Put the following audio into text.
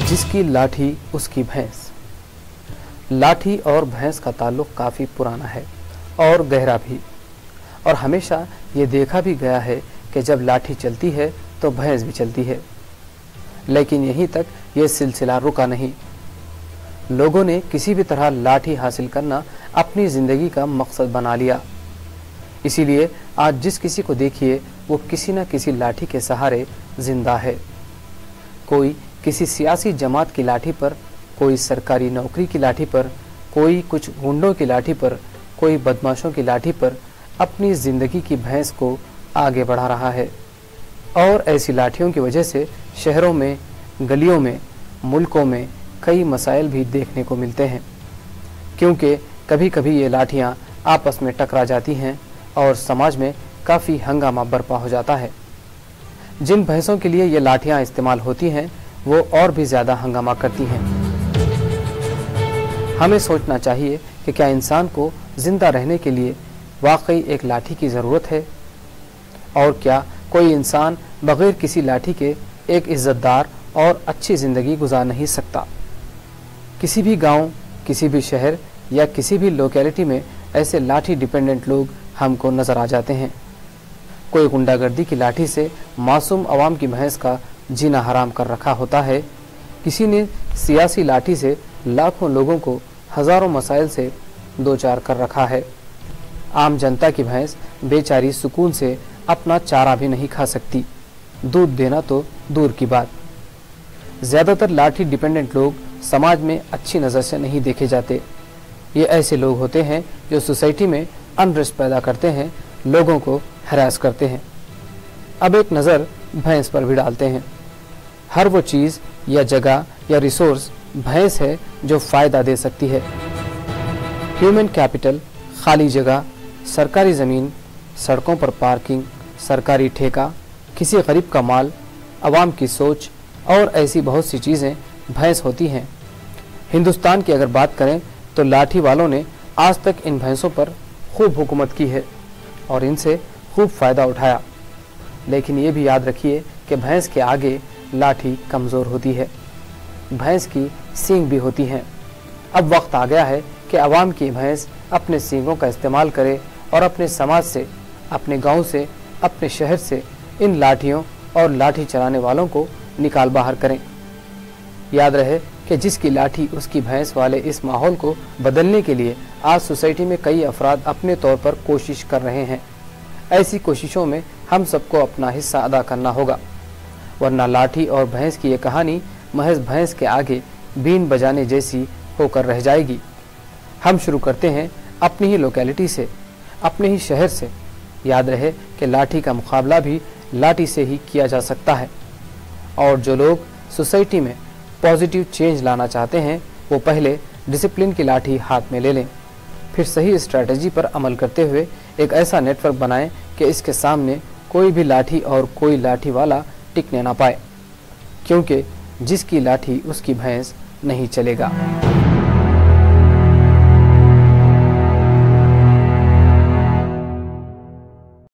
جس کی لاٹھی اس کی بھینس۔ لاٹھی اور بھینس کا تعلق کافی پرانا ہے اور گہرا بھی، اور ہمیشہ یہ دیکھا بھی گیا ہے کہ جب لاٹھی چلتی ہے تو بھینس بھی چلتی ہے، لیکن یہیں تک یہ سلسلہ رکا نہیں۔ لوگوں نے کسی بھی طرح لاٹھی حاصل کرنا اپنی زندگی کا مقصد بنا لیا، اسی لیے آج جس کسی کو دیکھیے وہ کسی نہ کسی لاٹھی کے سہارے زندہ ہے۔ کوئی کسی سیاسی جماعت کی لاٹھی پر، کوئی سرکاری نوکری کی لاٹھی پر، کوئی کچھ گنڈوں کی لاٹھی پر، کوئی بدماشوں کی لاٹھی پر اپنی زندگی کی بھینس کو آگے بڑھا رہا ہے۔ اور ایسی لاٹھیوں کی وجہ سے شہروں میں، گلیوں میں، ملکوں میں کئی مسائل بھی دیکھنے کو ملتے ہیں، کیونکہ کبھی کبھی یہ لاٹھیاں آپس میں ٹکرا جاتی ہیں اور سماج میں کافی ہنگامہ برپا ہو جاتا ہے۔ جن بھینسوں کے لیے یہ لاٹھیاں استعمال ہوتی ہیں وہ اور بھی زیادہ ہنگامہ کرتی ہیں۔ ہمیں سوچنا چاہیے کہ کیا انسان کو زندہ رہنے کے لیے واقعی ایک لاٹھی کی ضرورت ہے، اور کیا کوئی انسان بغیر کسی لاٹھی کے ایک عزت دار اور اچھی زندگی گزار نہیں سکتا۔ کسی بھی گاؤں، کسی بھی شہر یا کسی بھی لوکیلٹی میں ایسے لاٹھی ڈیپینڈنٹ لوگ ہم کو نظر آ جاتے ہیں۔ کوئی غنڈہ گردی کی لاٹھی سے معصوم عوام کی بھینس کا جینا حرام کر رکھا ہوتا ہے، کسی نے سیاسی لاٹھی سے لاکھوں لوگوں کو ہزاروں مسائل سے دوچار کر رکھا ہے۔ عام جنتا کی بھینس بیچاری سکون سے اپنا چارہ بھی نہیں کھا سکتی، دودھ دینا تو دور کی بات۔ زیادہ تر لاٹھی ڈیپینڈنٹ لوگ سماج میں اچھی نظر سے نہیں دیکھے جاتے۔ یہ ایسے لوگ ہوتے ہیں جو سوسائٹی میں انریسٹ پیدا کرتے ہیں، لوگوں کو ہراس کرتے ہیں۔ اب ایک نظر بھینس پر بھی ڈالتے ہیں۔ ہر وہ چیز یا جگہ یا ریسورس بھینس ہے جو فائدہ دے سکتی ہے۔ ہیومن کیپٹل، خالی جگہ، سرکاری زمین، سڑکوں پر پارکنگ، سرکاری ٹھیکہ، کسی غریب کا مال، عوام کی سوچ اور ایسی بہت سی چیزیں بھینس ہوتی ہیں۔ ہندوستان کی اگر بات کریں تو لاٹھی والوں نے آج تک ان بھینسوں پر خوب حکومت کی ہے اور ان سے خوب فائدہ اٹھایا، لیکن یہ بھی یاد رکھیے کہ بھینس کے آگے لاٹھی کمزور ہوتی ہے، بھینس کی سینگ بھی ہوتی ہیں۔ اب وقت آ گیا ہے کہ عوام کی بھینس اپنے سینگوں کا استعمال کرے اور اپنے سماج سے، اپنے گاؤں سے، اپنے شہر سے ان لاٹھیوں اور لاٹھی چلانے والوں کو نکال باہر کریں۔ یاد رہے کہ جس کی لاٹھی اس کی بھینس والے اس ماحول کو بدلنے کے لیے آج سوسائٹی میں کئی افراد اپنے طور پر کوشش کر رہے ہیں۔ ایسی کوششوں میں ہم سب کو اپنا حصہ ادا کرنا ہوگا، ورنہ لاٹھی اور بھینس کی یہ کہانی محض بھینس کے آگے بین بجانے جیسی ہو کر رہ جائے گی۔ ہم شروع کرتے ہیں اپنی ہی لوکیلٹی سے، اپنے ہی شہر سے۔ یاد رہے کہ لاٹھی کا مقابلہ بھی لاٹھی سے ہی کیا جا سکتا ہے، اور جو لوگ سوسائٹی میں پازیٹیو چینج لانا چاہتے ہیں وہ پہلے ڈسپلن کی لاٹھی ہاتھ میں لے لیں، پھر صحیح اسٹریٹجی پر عمل کرتے ہوئے ایک ایسا نیٹ ورک بنائیں کہ اس کے سامنے کوئی بھی لاٹھی اور کوئی لاٹھی والا ٹکنے نہ پائے، کیونکہ جس کی لاٹھی اس کی بھینس نہیں چلے گا۔